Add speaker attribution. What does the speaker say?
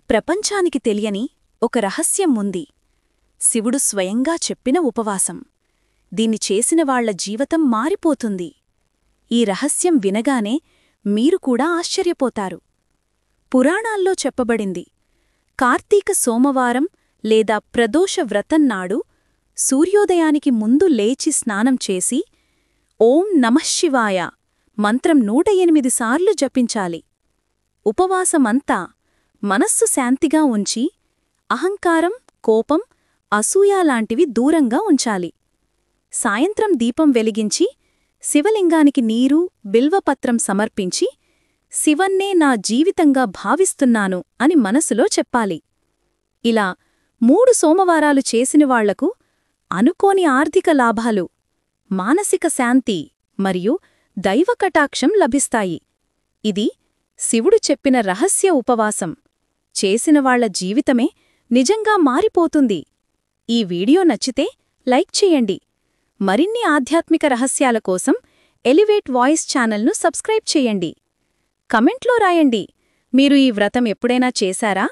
Speaker 1: ప్రపంచానికి తెలియని ఒక రహస్యం ఉంది. శివుడు స్వయంగా చెప్పిన ఉపవాసం. దీన్ని చేసినవాళ్ల జీవితం మారిపోతుంది. ఈ రహస్యం వినగానే మీరు కూడా ఆశ్చర్యపోతారు. పురాణాల్లో చెప్పబడింది, కార్తీక సోమవారం లేదా ప్రదోష వ్రతంనాడు సూర్యోదయానికి ముందు లేచి స్నానం చేసి ఓం నమఃశివాయ మంత్రం 108 సార్లు జపించాలి. ఉపవాసమంతా మనస్సు శాంతిగా ఉంచి అహంకారం, కోపం, అసూయాలాంటివి దూరంగా ఉంచాలి. సాయంత్రం దీపం వెలిగించి శివలింగానికి నీరు, బిల్వపత్రం సమర్పించి శివన్నే నా జీవితంగా భావిస్తున్నాను అని మనసులో చెప్పాలి. ఇలా 3 సోమవారాలు చేసినవాళ్లకు అనుకోని ఆర్థిక లాభాలు, మానసిక శాంతి మరియు దైవకటాక్షం లభిస్తాయి. ఇది శివుడు చెప్పిన రహస్య ఉపవాసం. చేసినవాళ్ల జీవితమే నిజంగా మారిపోతుంది. ఈ వీడియో నచ్చితే లైక్ చేయండి. మరిన్ని ఆధ్యాత్మిక రహస్యాల కోసం ఎలివేట్ వాయిస్ ఛానల్ను సబ్స్క్రైబ్ చేయండి. కమెంట్లో రాయండి, మీరు ఈ వ్రతం ఎప్పుడైనా చేశారా?